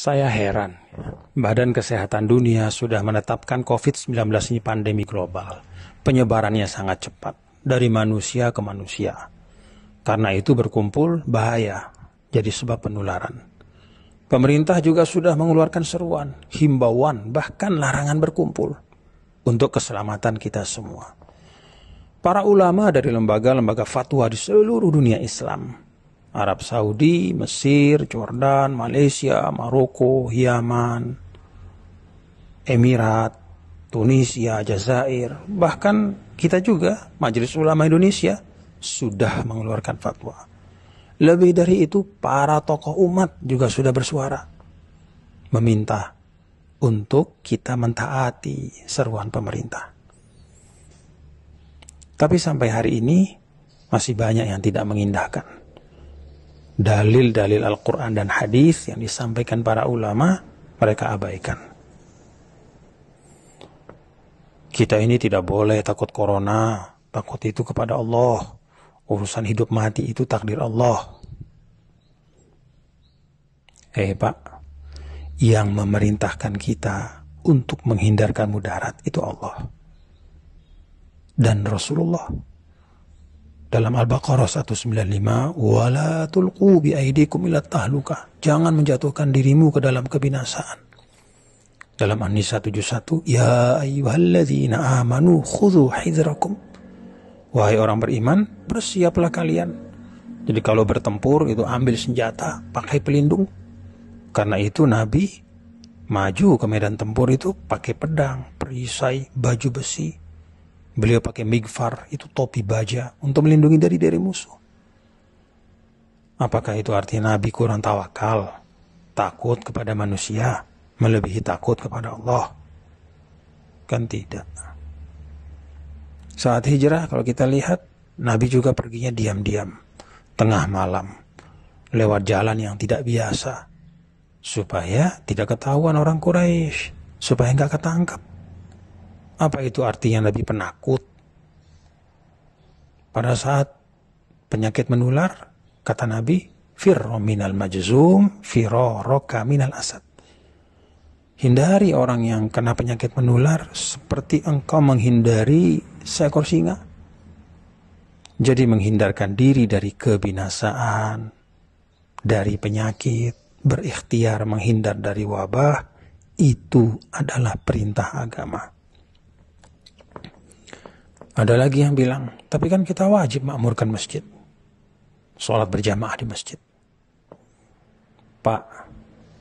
Saya heran, Badan Kesehatan Dunia sudah menetapkan COVID-19 ini pandemi global. Penyebarannya sangat cepat, dari manusia ke manusia. Karena itu berkumpul bahaya, jadi sebab penularan. Pemerintah juga sudah mengeluarkan seruan, himbauan, bahkan larangan berkumpul untuk keselamatan kita semua. Para ulama dari lembaga-lembaga fatwa di seluruh dunia Islam, Arab Saudi, Mesir, Jordan, Malaysia, Maroko, Yaman, Emirat, Tunisia, Jazair, bahkan kita juga, Majelis Ulama Indonesia, sudah mengeluarkan fatwa. Lebih dari itu, para tokoh umat juga sudah bersuara, meminta untuk kita mentaati seruan pemerintah. Tapi sampai hari ini, masih banyak yang tidak mengindahkan dalil-dalil Al-Quran dan hadis yang disampaikan para ulama, mereka abaikan. Kita ini tidak boleh takut corona, takut itu kepada Allah. Urusan hidup mati itu takdir Allah. Pak, yang memerintahkan kita untuk menghindarkan mudarat itu Allah dan Rasulullah. Dalam Al-Baqarah 195, wala tulqu bi aidikum ila tahlukah. Jangan menjatuhkan dirimu ke dalam kebinasaan. Dalam An-Nisa 71, ya ayyuhalladzina amanu khudhu hidrakum. Wahai orang beriman, bersiaplah kalian. Jadi kalau bertempur itu ambil senjata, pakai pelindung. Karena itu Nabi maju ke medan tempur itu pakai pedang, perisai, baju besi. Beliau pakai migfar, itu topi baja, untuk melindungi dari musuh. Apakah itu artinya Nabi kurang tawakal, takut kepada manusia, melebihi takut kepada Allah? Kan tidak. Saat hijrah, kalau kita lihat, Nabi juga perginya diam-diam, tengah malam, lewat jalan yang tidak biasa, supaya tidak ketahuan orang Quraisy, supaya nggak ketangkap. Apa itu artinya Nabi penakut? Pada saat penyakit menular, kata Nabi, firro minal majzum, firoroka minal asad. Hindari orang yang kena penyakit menular seperti engkau menghindari seekor singa. Jadi menghindarkan diri dari kebinasaan, dari penyakit, berikhtiar menghindar dari wabah, itu adalah perintah agama. Ada lagi yang bilang, tapi kan kita wajib makmurkan masjid. Sholat berjamaah di masjid. Pak,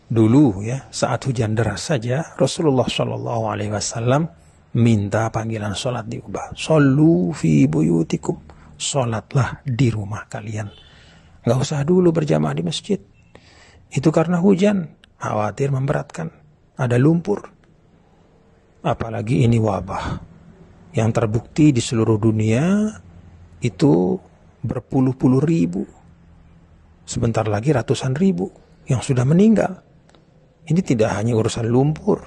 dulu ya, saat hujan deras saja, Rasulullah SAW minta panggilan sholat diubah. Shollu fi buyutikum. Sholatlah di rumah kalian. Gak usah dulu berjamaah di masjid. Itu karena hujan, khawatir memberatkan. Ada lumpur. Apalagi ini wabah yang terbukti di seluruh dunia itu berpuluh-puluh ribu. Sebentar lagi ratusan ribu yang sudah meninggal. Ini tidak hanya urusan lumpur,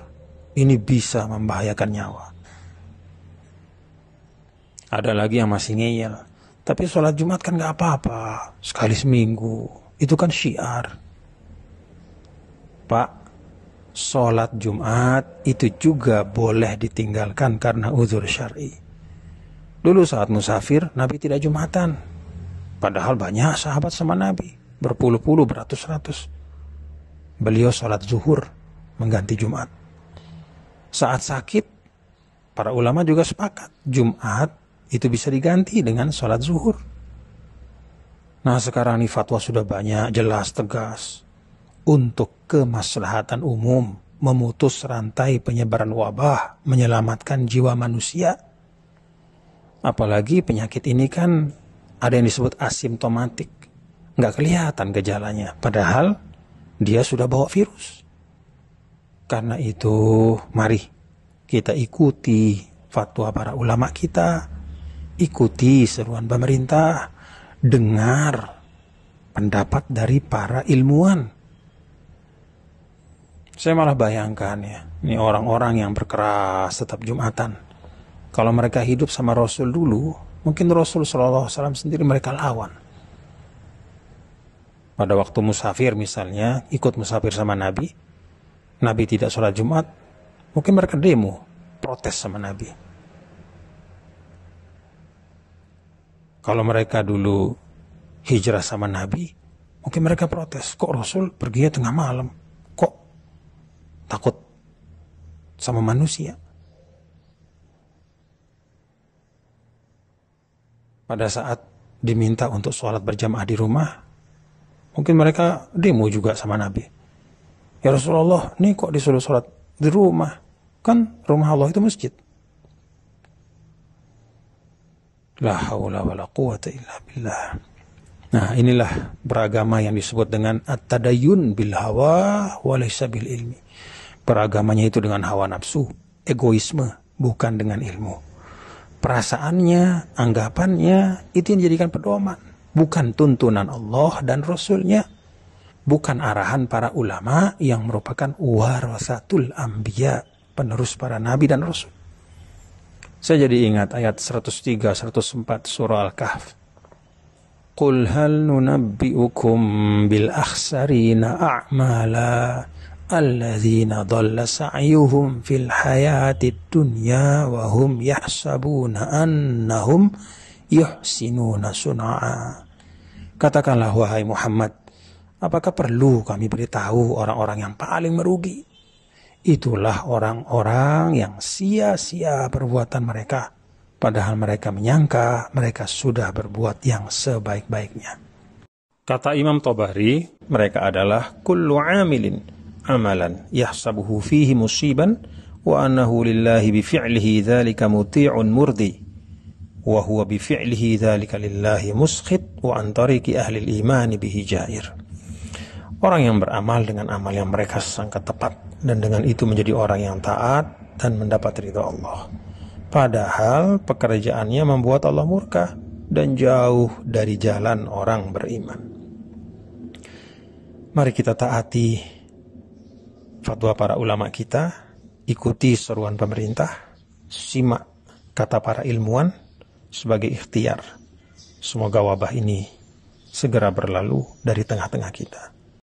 ini bisa membahayakan nyawa. Ada lagi yang masih ngeyel, tapi sholat Jumat kan gak apa-apa, sekali seminggu, itu kan syiar. Pak, sholat Jumat itu juga boleh ditinggalkan karena uzur syar'i. Dulu saat musafir, Nabi tidak Jumatan. Padahal banyak sahabat sama Nabi, berpuluh-puluh, beratus-ratus. Beliau sholat zuhur, mengganti Jumat. Saat sakit, para ulama juga sepakat, Jumat itu bisa diganti dengan sholat zuhur. Nah sekarang ini fatwa sudah banyak, jelas, tegas. Untuk kemaslahatan umum, memutus rantai penyebaran wabah, menyelamatkan jiwa manusia. Apalagi penyakit ini kan ada yang disebut asimptomatik, nggak kelihatan gejalanya, padahal dia sudah bawa virus. Karena itu, mari kita ikuti fatwa para ulama kita, ikuti seruan pemerintah, dengar pendapat dari para ilmuwan. Saya malah bayangkan ya, ini orang-orang yang berkeras tetap Jumatan. Kalau mereka hidup sama Rasul dulu, mungkin Rasul SAW sendiri mereka lawan. Pada waktu musafir misalnya, ikut musafir sama Nabi, Nabi tidak sholat Jumat, mungkin mereka demo, protes sama Nabi. Kalau mereka dulu hijrah sama Nabi, mungkin mereka protes, kok Rasul pergi tengah malam, kok takut sama manusia. Pada saat diminta untuk sholat berjamaah di rumah, mungkin mereka demo juga sama Nabi. Ya Rasulullah, nih kok disuruh sholat di rumah? Kan rumah Allah itu masjid. La haula wa la quwata illa billah. Nah, inilah beragama yang disebut dengan at-tadayyun bil hawa wa laysa bil ilmi. Beragamanya itu dengan hawa nafsu, egoisme, bukan dengan ilmu. Perasaannya, anggapannya, itu yang dijadikan pedoman. Bukan tuntunan Allah dan Rasulnya. Bukan arahan para ulama yang merupakan warasatul anbiya, penerus para nabi dan rasul. Saya jadi ingat ayat 103, 104 surah Al-Kahf. Qul hal nunabbi'ukum bil akhsarina a'mala alladzina dhalla sa'yuhum fil hayatid dunya wa hum yahsabuna annahum yuhsinuna sun'a. Katakanlah wahai Muhammad, apakah perlu kami beritahu orang-orang yang paling merugi? Itulah orang-orang yang sia-sia perbuatan mereka, padahal mereka menyangka mereka sudah berbuat yang sebaik-baiknya. Kata Imam Tabari, mereka adalah kullu amilin amalan yahsabuhu fihi musiban wa annahu lillahi bifi'lihi dzalika muti'un murdi wa huwa bifi'lihi dzalika lillahi muskhit wa an tariqi ahli al-iman bihi jair. Orang yang beramal dengan amal yang mereka sangka tepat dan dengan itu menjadi orang yang taat dan mendapat ridha Allah. Padahal pekerjaannya membuat Allah murka dan jauh dari jalan orang beriman. Mari kita taati fatwa para ulama kita, ikuti seruan pemerintah, simak kata para ilmuwan sebagai ikhtiar. Semoga wabah ini segera berlalu dari tengah-tengah kita.